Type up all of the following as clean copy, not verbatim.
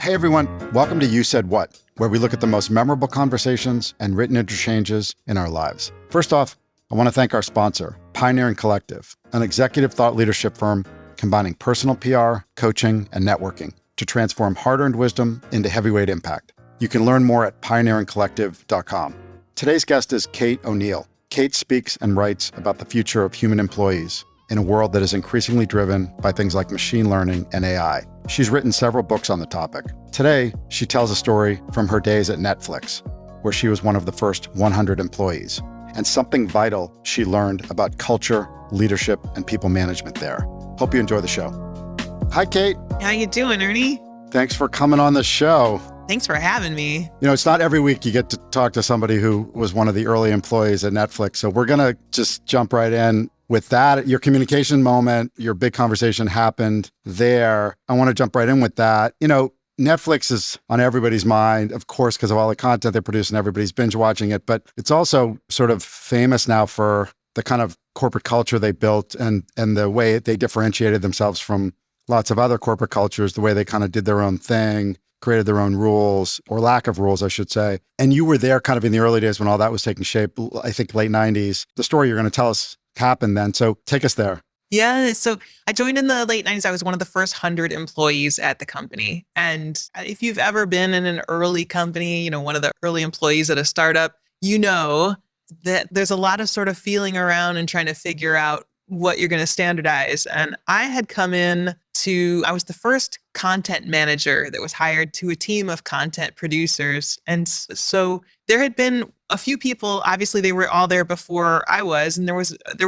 Hey everyone, welcome to You Said What, where we look at the most memorable conversations and written interchanges in our lives. First off, I want to thank our sponsor, Pioneering Collective, an executive thought leadership firm combining personal PR, coaching, and networking to transform hard-earned wisdom into heavyweight impact. You can learn more at pioneeringcollective.com. Today's guest is Kate O'Neill. Kate speaks and writes about the future of human employees in a world that is increasingly driven by things like machine learning and AI. She's written several books on the topic. Today, she tells a story from her days at Netflix, where she was one of the first 100 employees, and something vital she learned about culture, leadership, and people management there. Hope you enjoy the show. Hi, Kate. How you doing, Ernie? Thanks for coming on the show. Thanks for having me. You know, it's not every week you get to talk to somebody who was one of the early employees at Netflix, so we're going to just jump right in. With that, your communication moment, your big conversation happened there. I want to jump right in with that. You know, Netflix is on everybody's mind, of course, because of all the content they produce and everybody's binge watching it. But it's also sort of famous now for the kind of corporate culture they built and the way they differentiated themselves from lots of other corporate cultures, the way they kind of did their own thing, created their own rules, or lack of rules, I should say. And you were there kind of in the early days when all that was taking shape, I think late 90s. The story you're going to tell us happened then. So take us there. Yeah. So I joined in the late 90s. I was one of the first 100 employees at the company. And if you've ever been in an early company, you know, one of the early employees at a startup, you know that there's a lot of sort of feeling around and trying to figure out what you're going to standardize. And I had come in I was the first content manager that was hired to a team of content producers. And so there had been a few people, obviously they were all there before I was, and there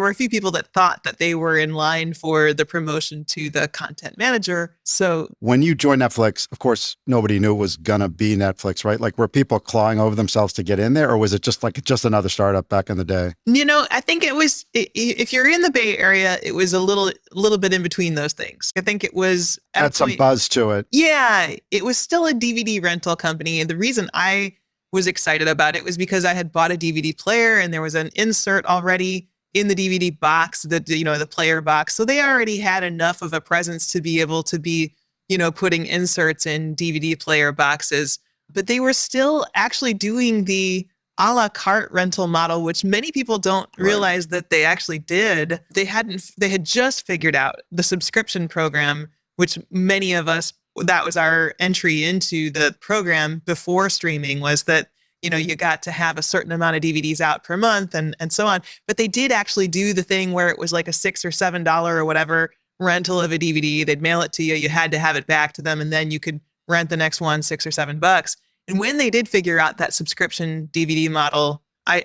were a few people that thought that they were in line for the promotion to the content manager. So when you joined Netflix, of course, nobody knew it was gonna be Netflix, right? Like, were people clawing over themselves to get in there, or was it just another startup back in the day? You know, I think it was, if you're in the Bay Area, it was a little bit in between those things. I think it was had some buzz to it. Yeah, it was still a DVD rental company. And the reason I was excited about it was because I had bought a DVD player and there was an insert already in the DVD box, the player box. So they already had enough of a presence to be able to be, putting inserts in DVD player boxes. But they were still actually doing the a la carte rental model, which many people don't realize that they actually did. They had just figured out the subscription program, which many of us, that was our entry into the program before streaming, was that, you got to have a certain amount of DVDs out per month and so on. But they did actually do the thing where it was like a $6 or $7 or whatever rental of a DVD. They'd mail it to you. You had to have it back to them. And then you could rent the next one, $6 or $7. And when they did figure out that subscription DVD model, I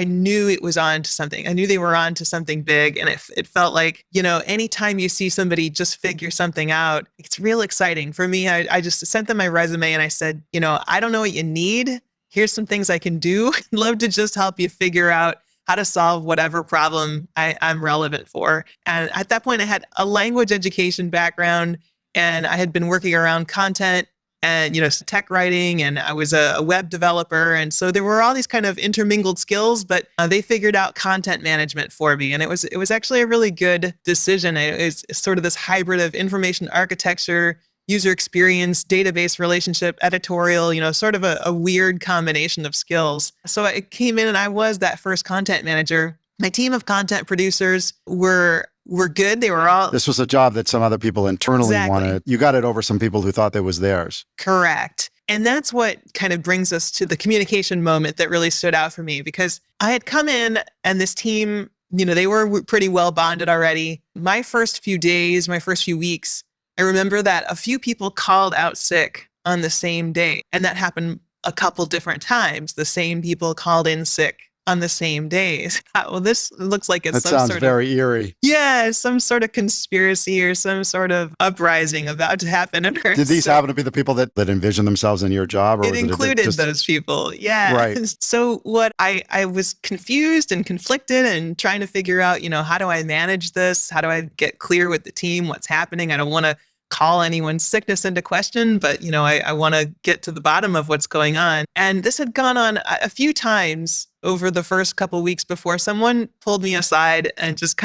knew it was on to something. I knew they were on to something big. And it felt like, anytime you see somebody just figure something out, it's real exciting. For me, I just sent them my resume and I said, I don't know what you need. Here's some things I can do. I'd love to just help you figure out how to solve whatever problem I'm relevant for. And at that point, I had a language education background and I had been working around content and, tech writing, and I was a web developer. And so there were all these kind of intermingled skills, but they figured out content management for me. And it was actually a really good decision. It was sort of this hybrid of information architecture, user experience, database relationship, editorial, sort of a weird combination of skills. So I came in and I was that first content manager. My team of content producers were good. They were all... This was a job that some other people internally wanted. You got it over some people who thought it was theirs. Correct. And that's what kind of brings us to the communication moment that really stood out for me, because I had come in and this team, they were pretty well bonded already. My first few days, my first few weeks, I remember that a few people called out sick on the same day. And that happened a couple different times. The same people called in sick on the same days. Well, this looks like it's sounds very eerie. Yeah, some sort of conspiracy or some sort of uprising about to happen. Did these happen to be the people that envisioned themselves in your job? Or it included those people. Yeah. Right. So what I was confused and conflicted and trying to figure out, how do I manage this? How do I get clear with the team what's happening? I don't want to call anyone's sickness into question, but, I want to get to the bottom of what's going on. And this had gone on a few times over the first couple of weeks before someone pulled me aside and just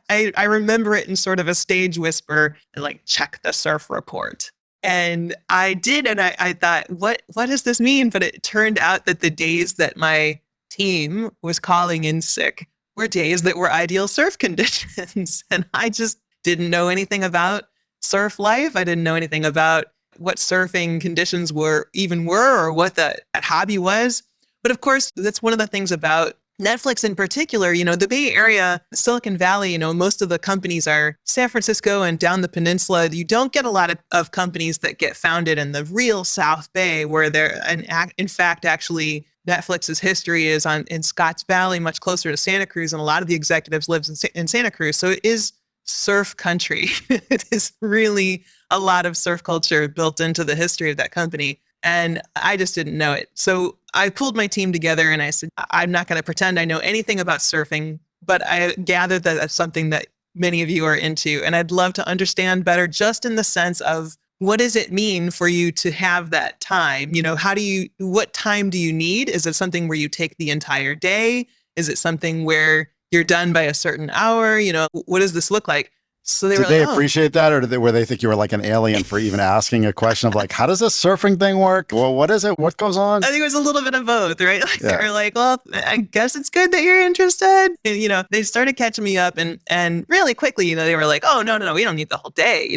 I remember it in sort of a stage whisper and check the surf report. And I did. And I thought, what does this mean? But it turned out that the days that my team was calling in sick were days that were ideal surf conditions. And I just didn't know anything about surf life. I didn't know anything about what surfing conditions were or what that hobby was. But of course, that's one of the things about Netflix in particular. The Bay Area, Silicon Valley, most of the companies are San Francisco and down the peninsula. You don't get a lot of companies that get founded in the real South Bay, where in fact, actually, Netflix's history is in Scotts Valley, much closer to Santa Cruz, and a lot of the executives live in Santa Cruz. So it is surf country. It is really a lot of surf culture built into the history of that company. And I just didn't know it. So I pulled my team together and I said, I'm not going to pretend I know anything about surfing, but I gathered that that's something that many of you are into. And I'd love to understand better, just in the sense of, what does it mean for you to have that time? What time do you need? Is it something where you take the entire day? Is it something where you're done by a certain hour? What does this look like? So did they appreciate that, or were they think you were like an alien for even asking a question of like, how does this surfing thing work? Well, what is it? What goes on? I think it was a little bit of both, right? They were like, well, I guess it's good that you're interested. And, they started catching me up and really quickly, they were like, oh, no, we don't need the whole day.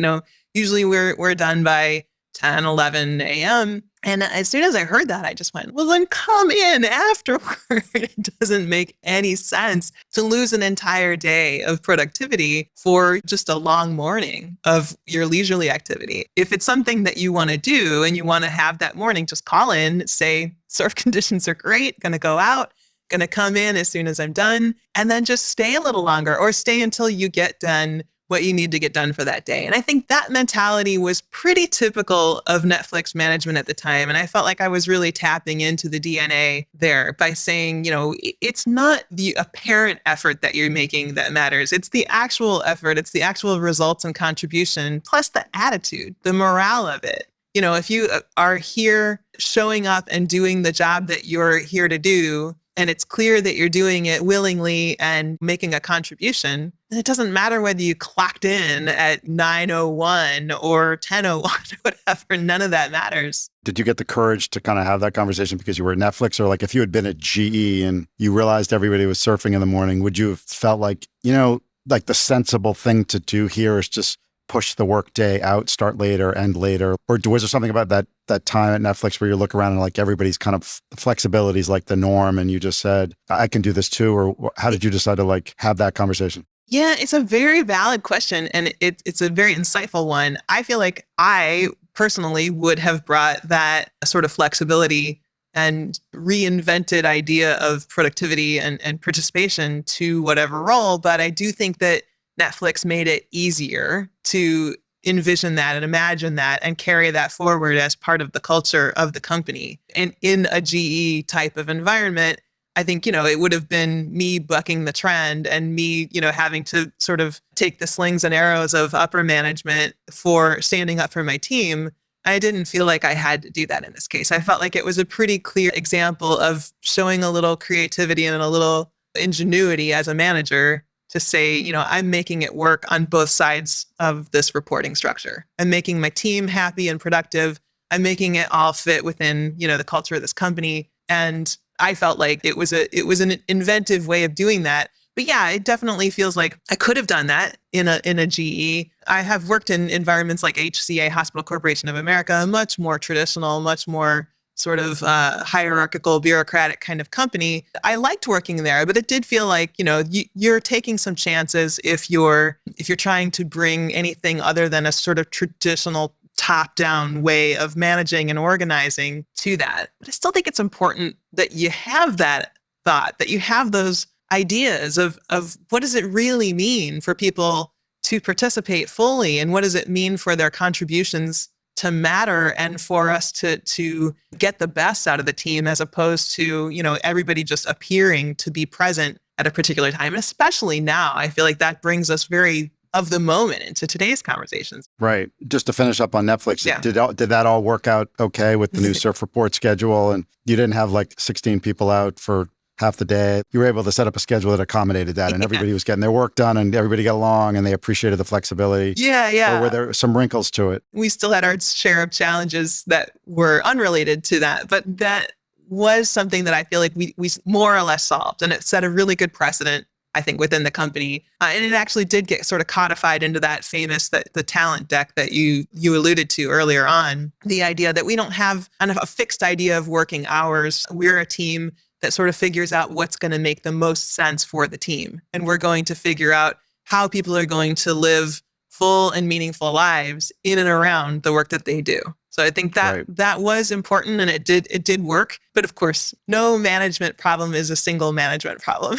Usually we're done by 10, 11 a.m. And as soon as I heard that, I just went, well, then come in afterward. It doesn't make any sense to lose an entire day of productivity for just a long morning of your leisurely activity. If it's something that you want to do and you want to have that morning, just call in, say, surf conditions are great, going to go out, going to come in as soon as I'm done, and then just stay a little longer or stay until you get done what you need to get done for that day. And I think that mentality was pretty typical of Netflix management at the time. And I felt like I was really tapping into the DNA there by saying, it's not the apparent effort that you're making that matters. It's the actual effort. It's the actual results and contribution, plus the attitude, the morale of it. If you are here showing up and doing the job that you're here to do, and it's clear that you're doing it willingly and making a contribution, it doesn't matter whether you clocked in at 9:01 or 10:01 or whatever. None of that matters. Did you get the courage to kind of have that conversation because you were at Netflix? Or like if you had been at GE and you realized everybody was surfing in the morning, would you have felt like, like the sensible thing to do here is just push the workday out, start later, end later? Or was there something about that time at Netflix where you look around and like everybody's kind of flexibility is like the norm and you just said, I can do this too? Or how did you decide to like have that conversation? Yeah, it's a very valid question and it's a very insightful one. I feel like I personally would have brought that sort of flexibility and reinvented idea of productivity and participation to whatever role. But I do think that Netflix made it easier to envision that and imagine that and carry that forward as part of the culture of the company. And in a GE type of environment, I think, it would have been me bucking the trend and me, having to sort of take the slings and arrows of upper management for standing up for my team. I didn't feel like I had to do that in this case. I felt like it was a pretty clear example of showing a little creativity and a little ingenuity as a manager to say, I'm making it work on both sides of this reporting structure. I'm making my team happy and productive. I'm making it all fit within, the culture of this company. And I felt like it was an inventive way of doing that. But yeah, it definitely feels like I could have done that in a GE. I have worked in environments like HCA, Hospital Corporation of America, much more traditional, much more sort of hierarchical, bureaucratic kind of company. I liked working there, but it did feel like, you're taking some chances if you're trying to bring anything other than a sort of traditional top-down way of managing and organizing to that. But I still think it's important that you have that thought, that you have those ideas of what does it really mean for people to participate fully, and what does it mean for their contributions to matter and for us to get the best out of the team, as opposed to, everybody just appearing to be present at a particular time. And especially now, I feel like that brings us very of the moment into today's conversations. Right. Just to finish up on Netflix, Yeah. did that all work out okay with the new surf report schedule? And you didn't have like 16 people out for half the day. You were able to set up a schedule that accommodated that, and everybody was getting their work done and everybody got along and they appreciated the flexibility. Yeah, Or were yeah. there some wrinkles to it? We still had our share of challenges that were unrelated to that, but that was something that I feel like we more or less solved, and it set a really good precedent, I think, within the company. And it actually did get sort of codified into that famous, the talent deck that you alluded to earlier on. The idea that we don't have kind of a fixed idea of working hours. We're a team that sort of figures out what's going to make the most sense for the team. And we're going to figure out how people are going to live full and meaningful lives in and around the work that they do. So I think that that was important, and it did work. But of course, no management problem is a single management problem.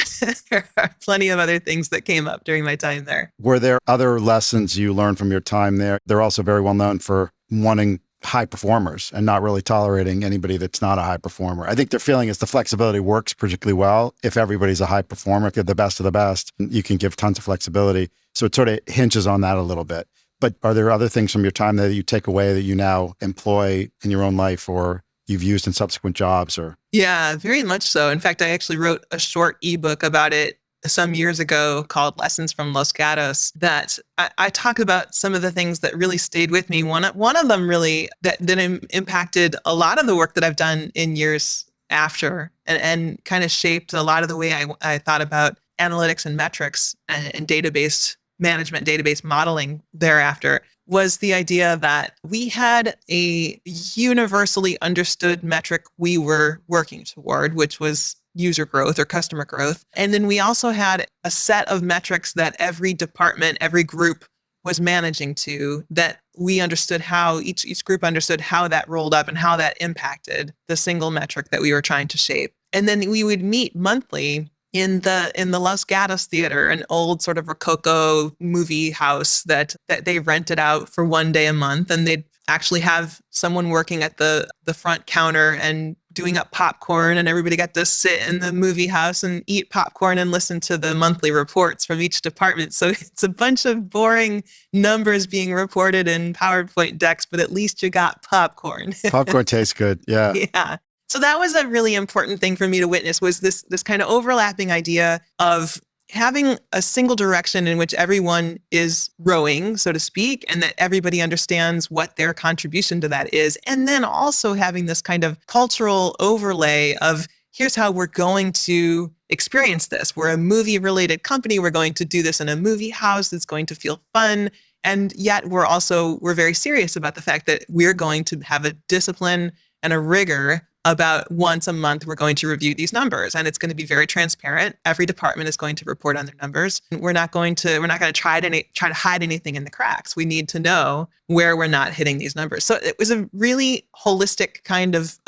There are plenty of other things that came up during my time there. Were there other lessons you learned from your time there? They're also very well known for wanting high performers and not really tolerating anybody that's not a high performer. I think their feeling is the flexibility works particularly well if everybody's a high performer. If you're the best of the best, you can give tons of flexibility. So it sort of hinges on that a little bit. But are there other things from your time there that you take away that you now employ in your own life or you've used in subsequent jobs? Or Yeah, very much so. In fact, I actually wrote a short ebook about it some years ago called Lessons from Los Gatos that I talk about some of the things that really stayed with me. One of them really that impacted a lot of the work that I've done in years after and kind of shaped a lot of the way I thought about analytics and metrics and database management, database modeling thereafter, was the idea that we had a universally understood metric we were working toward, which was user growth or customer growth. And then we also had a set of metrics that every department, every group was managing to, that we understood how each group understood how that rolled up and how that impacted the single metric that we were trying to shape. And then we would meet monthly in the Los Gatos Theater, an old sort of Rococo movie house that they rented out for one day a month. And they'd actually have someone working at the front counter and doing up popcorn, and everybody got to sit in the movie house and eat popcorn and listen to the monthly reports from each department. So it's a bunch of boring numbers being reported in PowerPoint decks, but at least you got popcorn. popcorn tastes good. Yeah. Yeah. So that was a really important thing for me to witness, was this kind of overlapping idea of having a single direction in which everyone is rowing, so to speak, and that everybody understands what their contribution to that is. And then also having this kind of cultural overlay of, here's how we're going to experience this. We're a movie-related company. We're going to do this in a movie house. It's going to feel fun. And yet we're very serious about the fact that we're going to have a discipline and a rigor about once a month, we're going to review these numbers, and it's going to be very transparent. Every department is going to report on their numbers. We're not going to try to hide anything in the cracks. We need to know where we're not hitting these numbers. So it was a really holistic kind of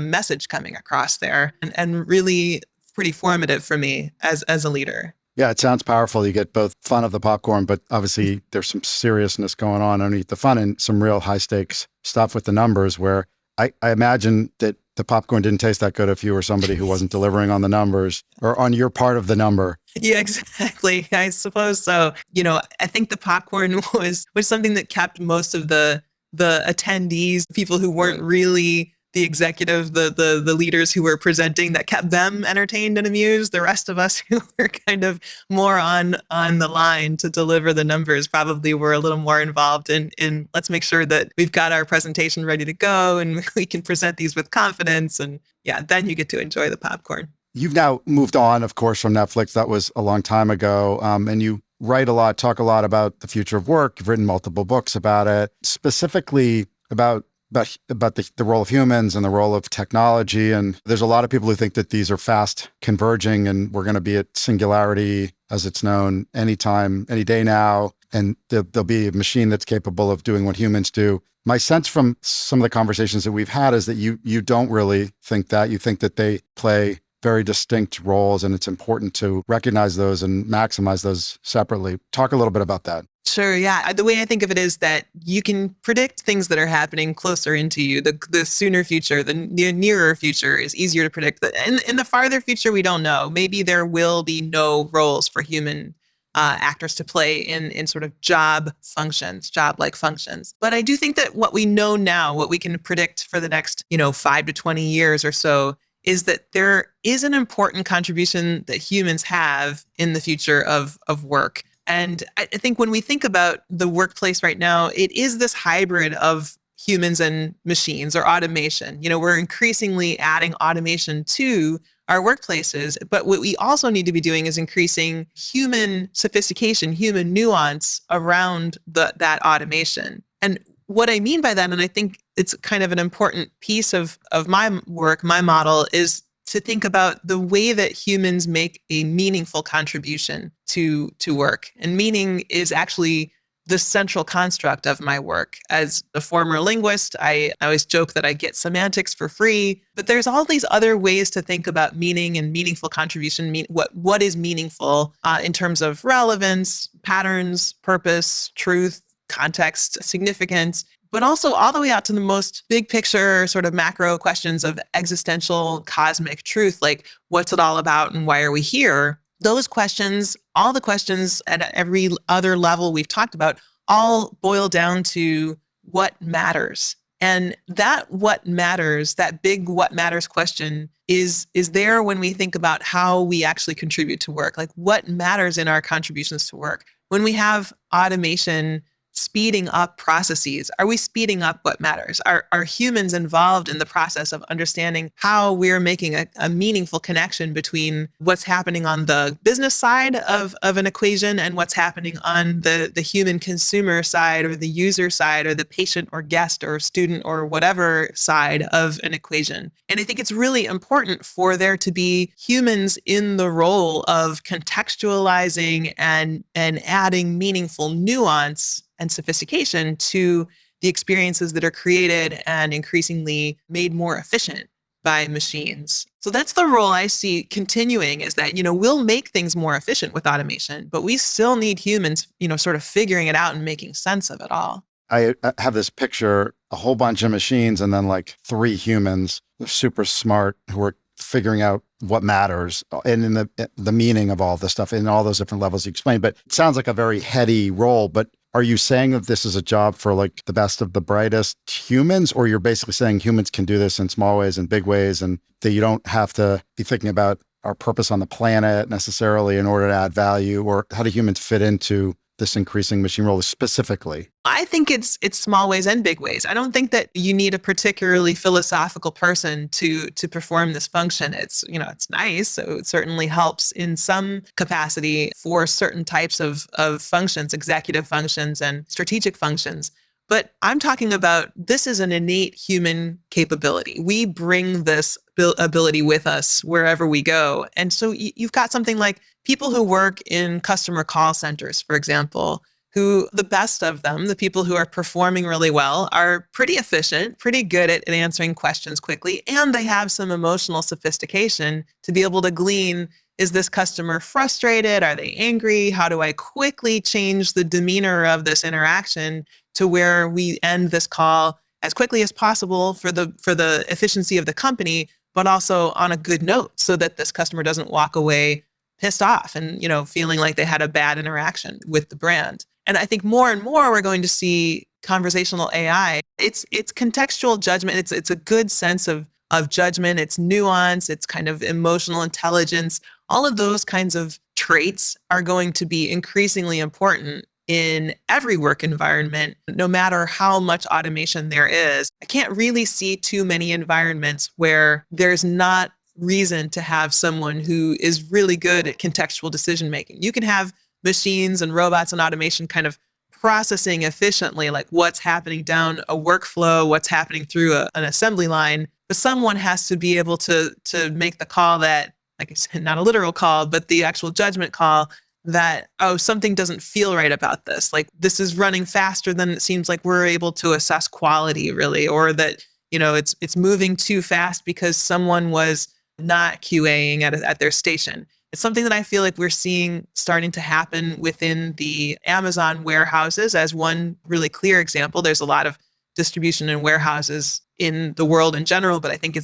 message coming across there, and really pretty formative for me as a leader. Yeah, it sounds powerful. You get both fun of the popcorn, but obviously there's some seriousness going on underneath the fun and some real high stakes stuff with the numbers, where I imagine that the popcorn didn't taste that good if you were somebody who wasn't delivering on the numbers or on your part of the number. Yeah, exactly. I suppose so. I think the popcorn was something that kept most of the attendees, people who weren't really the executive, the leaders who were presenting, that kept them entertained and amused. The rest of us who were kind of more on the line to deliver the numbers probably were a little more involved in let's make sure that we've got our presentation ready to go and we can present these with confidence. And yeah, then you get to enjoy the popcorn. You've now moved on, of course, from Netflix. That was a long time ago. And you write a lot, talk a lot about the future of work. You've written multiple books about it, specifically about the role of humans and the role of technology. And there's a lot of people who think that these are fast converging and we're going to be at singularity, as it's known, anytime, any day now. And there'll be a machine that's capable of doing what humans do. My sense from some of the conversations that we've had is that you don't really think that. You think that they play very distinct roles, and it's important to recognize those and maximize those separately. Talk a little bit about that. Sure. Yeah. The way I think of it is that you can predict things that are happening closer into you. The sooner future, the nearer future is easier to predict. In the farther future, we don't know. Maybe there will be no roles for human actors to play in sort of job-like functions. But I do think that what we know now, what we can predict for the next, 5 to 20 years or so, is that there is an important contribution that humans have in the future of work. And I think when we think about the workplace right now, it is this hybrid of humans and machines or automation. We're increasingly adding automation to our workplaces, but what we also need to be doing is increasing human sophistication, human nuance around that automation. And what I mean by that, and I think it's kind of an important piece of my work, my model, is to think about the way that humans make a meaningful contribution to work. And meaning is actually the central construct of my work. As a former linguist, I always joke that I get semantics for free, but there's all these other ways to think about meaning and meaningful contribution. What is meaningful in terms of relevance, patterns, purpose, truth, context, significance, but also all the way out to the most big picture sort of macro questions of existential cosmic truth, like what's it all about and why are we here? Those questions, all the questions at every other level we've talked about, all boil down to what matters. And that what matters, that big what matters question is there when we think about how we actually contribute to work, like what matters in our contributions to work. When we have automation speeding up processes, are we speeding up what matters? Are humans involved in the process of understanding how we're making a meaningful connection between what's happening on the business side of an equation and what's happening on the human consumer side or the user side or the patient or guest or student or whatever side of an equation? And I think it's really important for there to be humans in the role of contextualizing and adding meaningful nuance and sophistication to the experiences that are created and increasingly made more efficient by machines. So that's the role I see continuing, is that, we'll make things more efficient with automation, but we still need humans, sort of figuring it out and making sense of it all. I have this picture, a whole bunch of machines and then like 3 humans, they're super smart, who are figuring out what matters and in the meaning of all this stuff in all those different levels you explained. But it sounds like a very heady role, but are you saying that this is a job for like the best of the brightest humans, or you're basically saying humans can do this in small ways and big ways, and that you don't have to be thinking about our purpose on the planet necessarily in order to add value? Or how do humans fit into this increasing machine role specifically? I think it's small ways and big ways. I don't think that you need a particularly philosophical person to perform this function. It's nice. So it certainly helps in some capacity for certain types of functions, executive functions and strategic functions. But I'm talking about, this is an innate human capability. We bring this ability with us wherever we go. And so you've got something like people who work in customer call centers, for example, who the best of them, the people who are performing really well, are pretty efficient, pretty good at answering questions quickly, and they have some emotional sophistication to be able to glean, is this customer frustrated? Are they angry? How do I quickly change the demeanor of this interaction to where we end this call as quickly as possible for the efficiency of the company, but also on a good note, so that this customer doesn't walk away pissed off and, feeling like they had a bad interaction with the brand. And I think more and more we're going to see conversational AI. It's contextual judgment. It's a good sense of judgment. It's nuance. It's kind of emotional intelligence. All of those kinds of traits are going to be increasingly important in every work environment, no matter how much automation there is. I can't really see too many environments where there's not reason to have someone who is really good at contextual decision making. You can have machines and robots and automation kind of processing efficiently, like what's happening down a workflow, what's happening through an assembly line. But someone has to be able to make the call that, like I said, not a literal call, but the actual judgment call that, something doesn't feel right about this. Like this is running faster than it seems like we're able to assess quality really, or that, it's moving too fast because someone was not QAing at their station. It's something that I feel like we're seeing starting to happen within the Amazon warehouses as one really clear example. There's a lot of distribution in warehouses in the world in general, but I think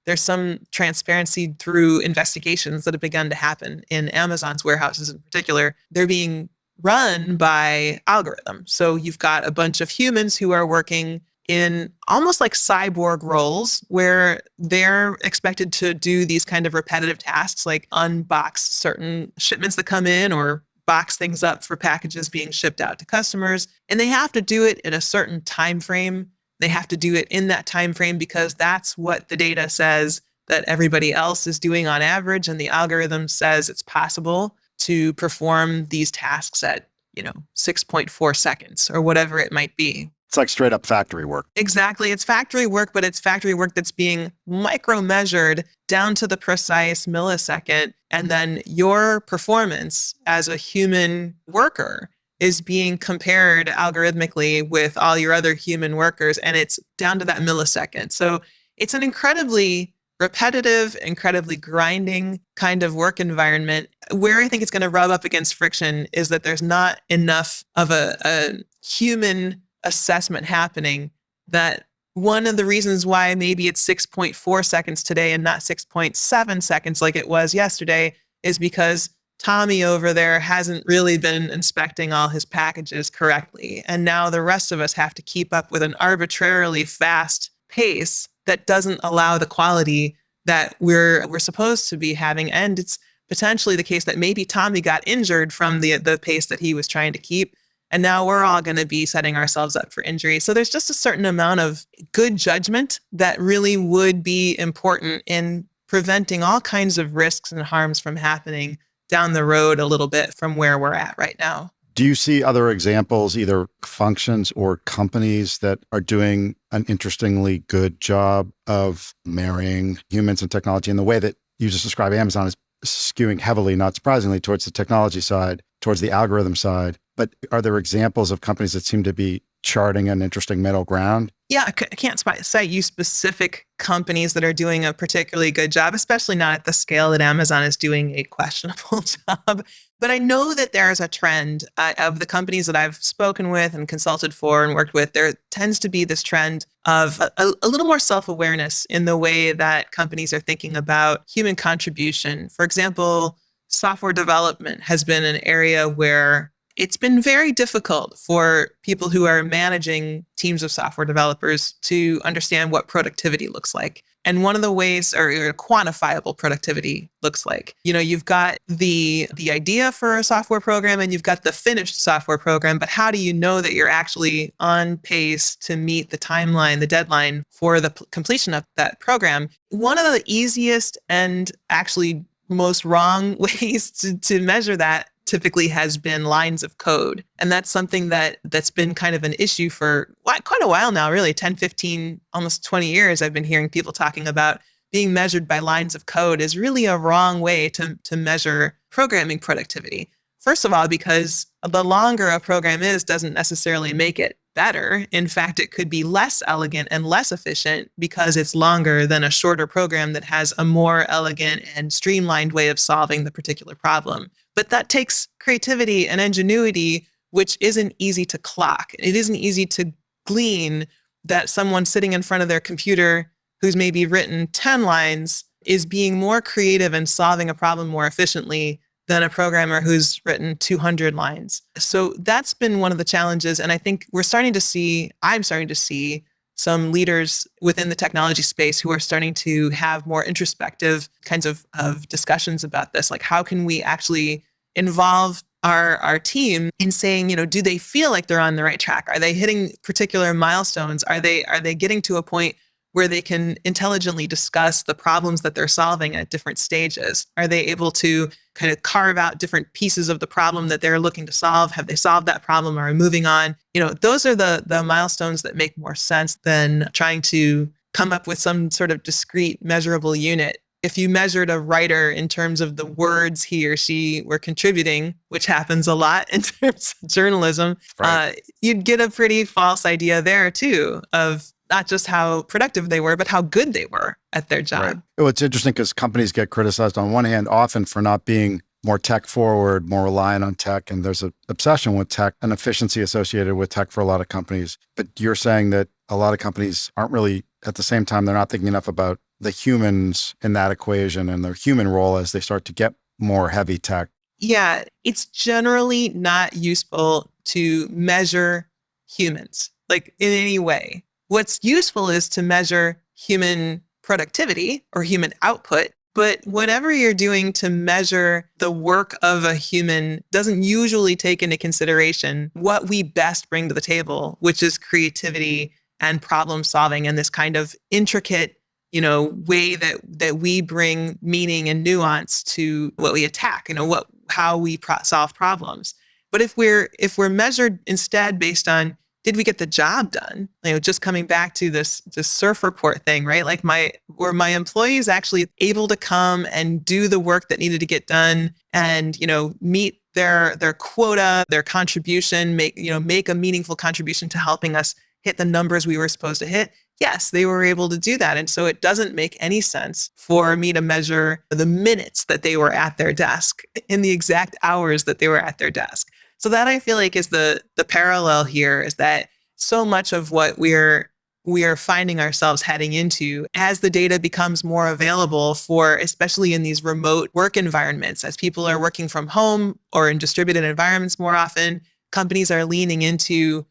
there's some transparency through investigations that have begun to happen in Amazon's warehouses in particular. They're being run by algorithms. So you've got a bunch of humans who are working in almost like cyborg roles where they're expected to do these kind of repetitive tasks like unbox certain shipments that come in or box things up for packages being shipped out to customers. And they have to do it in a certain time frame. They have to do it in that time frame because that's what the data says that everybody else is doing on average. And the algorithm says it's possible to perform these tasks at, 6.4 seconds or whatever it might be. It's like straight up factory work. Exactly. It's factory work, but it's factory work that's being micro measured down to the precise millisecond. And then your performance as a human worker is being compared algorithmically with all your other human workers. And it's down to that millisecond. So it's an incredibly repetitive, incredibly grinding kind of work environment. Where I think it's going to rub up against friction is that there's not enough of a human assessment happening. That one of the reasons why maybe it's 6.4 seconds today and not 6.7 seconds like it was yesterday is because Tommy over there hasn't really been inspecting all his packages correctly. And now the rest of us have to keep up with an arbitrarily fast pace that doesn't allow the quality that we're supposed to be having. And it's potentially the case that maybe Tommy got injured from the pace that he was trying to keep. And now we're all going to be setting ourselves up for injury. So there's just a certain amount of good judgment that really would be important in preventing all kinds of risks and harms from happening down the road a little bit from where we're at right now. Do you see other examples, either functions or companies that are doing an interestingly good job of marrying humans and technology in the way that you just described? Amazon is skewing heavily, not surprisingly, towards the technology side, towards the algorithm side. But are there examples of companies that seem to be charting an interesting middle ground? Yeah, I can't cite you specific companies that are doing a particularly good job, especially not at the scale that Amazon is doing a questionable job. But I know that there is a trend of the companies that I've spoken with and consulted for and worked with. There tends to be this trend of a little more self-awareness in the way that companies are thinking about human contribution. For example, software development has been an area where it's been very difficult for people who are managing teams of software developers to understand what productivity looks like. And one of the ways, or quantifiable productivity looks like, you've got the idea for a software program and you've got the finished software program, but how do you know that you're actually on pace to meet the timeline, the deadline for the completion of that program? One of the easiest and actually most wrong ways to measure that typically has been lines of code. And that's something that's been kind of an issue for quite a while now, really 10, 15, almost 20 years. I've been hearing people talking about being measured by lines of code is really a wrong way to measure programming productivity. First of all, because the longer a program is doesn't necessarily make it better. In fact, it could be less elegant and less efficient because it's longer than a shorter program that has a more elegant and streamlined way of solving the particular problem. But that takes creativity and ingenuity, which isn't easy to clock. It isn't easy to glean that someone sitting in front of their computer who's maybe written 10 lines is being more creative and solving a problem more efficiently than a programmer who's written 200 lines. So that's been one of the challenges. And I think I'm starting to see some leaders within the technology space who are starting to have more introspective kinds of discussions about this. Like, how can we actually involve our team in saying, do they feel like they're on the right track? Are they hitting particular milestones? Are they getting to a point where they can intelligently discuss the problems that they're solving at different stages? Are they able to kind of carve out different pieces of the problem that they're looking to solve? Have they solved that problem? Are we moving on? Those are the milestones that make more sense than trying to come up with some sort of discrete measurable unit. If you measured a writer in terms of the words he or she were contributing, which happens a lot in terms of journalism, Right. You'd get a pretty false idea there too of not just how productive they were, but how good they were at their job. Right. Well, it's interesting because companies get criticized on one hand often for not being more tech forward, more reliant on tech. And there's an obsession with tech and efficiency associated with tech for a lot of companies. But you're saying that a lot of companies aren't really, at the same time, they're not thinking enough about the humans in that equation and their human role as they start to get more heavy tech. Yeah, it's generally not useful to measure humans like in any way. What's useful is to measure human productivity or human output. But whatever you're doing to measure the work of a human doesn't usually take into consideration what we best bring to the table, which is creativity and problem solving and this kind of intricate, way that we bring meaning and nuance to what we attack, how we solve problems. But if we're measured instead based on, did we get the job done? Just coming back to this surf report thing, right? Like were my employees actually able to come and do the work that needed to get done and, meet their quota, their contribution, make a meaningful contribution to helping us hit the numbers we were supposed to hit? Yes, they were able to do that. And so it doesn't make any sense for me to measure the minutes that they were at their desk in the exact hours that they were at their desk. So that I feel like is the parallel here, is that so much of what we are finding ourselves heading into as the data becomes more available for, especially in these remote work environments, as people are working from home or in distributed environments more often, companies are leaning into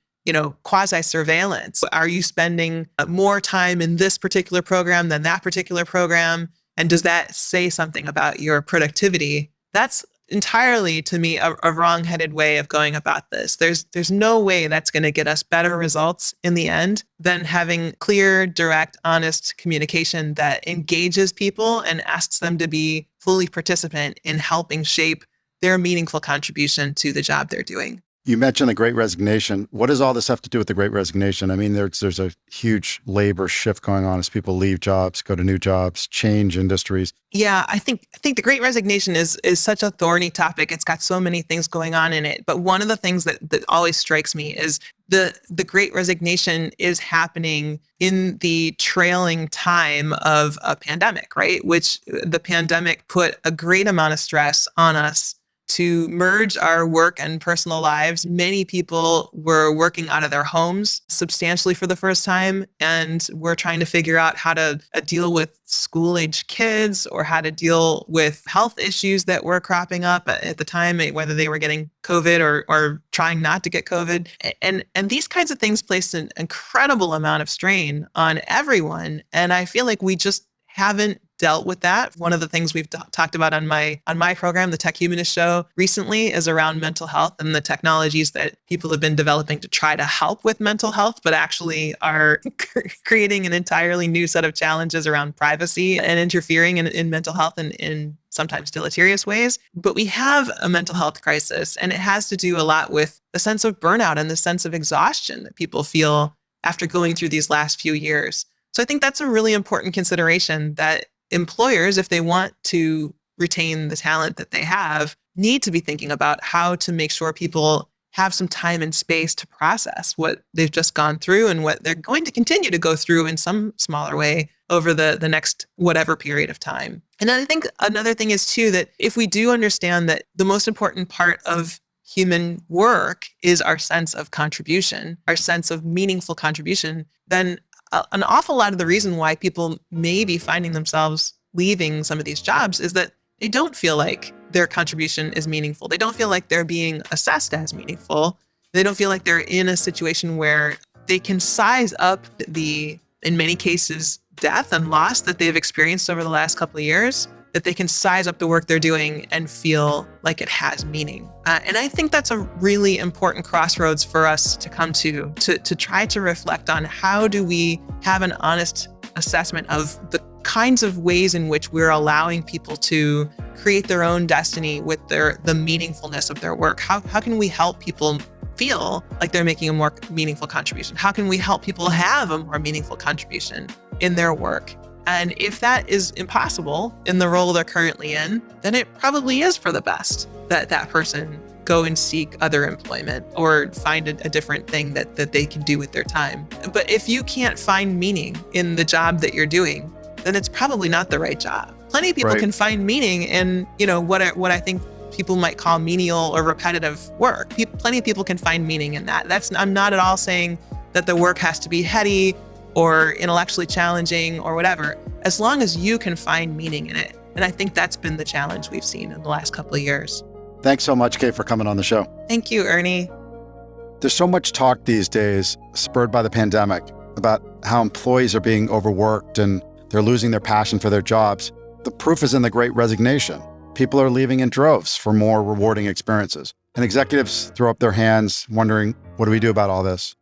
quasi-surveillance. Are you spending more time in this particular program than that particular program? And does that say something about your productivity? That's entirely, to me, a wrong-headed way of going about this. There's no way that's going to get us better results in the end than having clear, direct, honest communication that engages people and asks them to be fully participant in helping shape their meaningful contribution to the job they're doing. You mentioned the Great Resignation. What does all this have to do with the Great Resignation? I mean, there's a huge labor shift going on as people leave jobs, go to new jobs, change industries. Yeah, I think the Great Resignation is such a thorny topic. It's got so many things going on in it. But one of the things that always strikes me is the Great Resignation is happening in the trailing time of a pandemic, right? Which the pandemic put a great amount of stress on us to merge our work and personal lives. Many people were working out of their homes substantially for the first time, and we're trying to figure out how to deal with school-age kids or how to deal with health issues that were cropping up at the time, whether they were getting COVID or trying not to get COVID. And these kinds of things placed an incredible amount of strain on everyone. And I feel like we just haven't dealt with that. One of the things we've talked about on my program, the Tech Humanist Show, recently is around mental health and the technologies that people have been developing to try to help with mental health, but actually are creating an entirely new set of challenges around privacy and interfering in mental health in sometimes deleterious ways. But we have a mental health crisis, and it has to do a lot with the sense of burnout and the sense of exhaustion that people feel after going through these last few years. So I think that's a really important consideration that employers, if they want to retain the talent that they have, need to be thinking about how to make sure people have some time and space to process what they've just gone through and what they're going to continue to go through in some smaller way over the next whatever period of time. And then I think another thing is too, that if we do understand that the most important part of human work is our sense of contribution, our sense of meaningful contribution, then an awful lot of the reason why people may be finding themselves leaving some of these jobs is that they don't feel like their contribution is meaningful. They don't feel like they're being assessed as meaningful. They don't feel like they're in a situation where they can size up the, in many cases, death and loss that they've experienced over the last couple of years, that they can size up the work they're doing and feel like it has meaning. And I think that's a really important crossroads for us to come to try to reflect on how do we have an honest assessment of the kinds of ways in which we're allowing people to create their own destiny with the meaningfulness of their work. How can we help people feel like they're making a more meaningful contribution? How can we help people have a more meaningful contribution in their work? And if that is impossible in the role they're currently in, then it probably is for the best that that person go and seek other employment or find a different thing that they can do with their time. But if you can't find meaning in the job that you're doing, then it's probably not the right job. Plenty of people can find meaning in, what I think people might call menial or repetitive work. Plenty of people can find meaning in that. I'm not at all saying that the work has to be heady or intellectually challenging or whatever, as long as you can find meaning in it. And I think that's been the challenge we've seen in the last couple of years. Thanks so much, Kate, for coming on the show. Thank you, Ernie. There's so much talk these days, spurred by the pandemic, about how employees are being overworked and they're losing their passion for their jobs, the proof is in the Great Resignation. People are leaving in droves for more rewarding experiences. And executives throw up their hands wondering, what do we do about all this?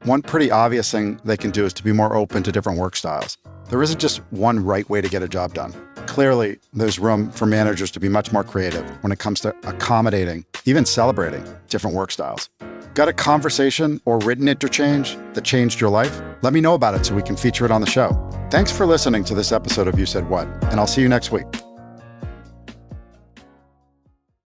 One pretty obvious thing they can do is to be more open to different work styles. There isn't just one right way to get a job done. Clearly, there's room for managers to be much more creative when it comes to accommodating, even celebrating different work styles. Got a conversation or written interchange that changed your life? Let me know about it so we can feature it on the show. Thanks for listening to this episode of You Said What, and I'll see you next week.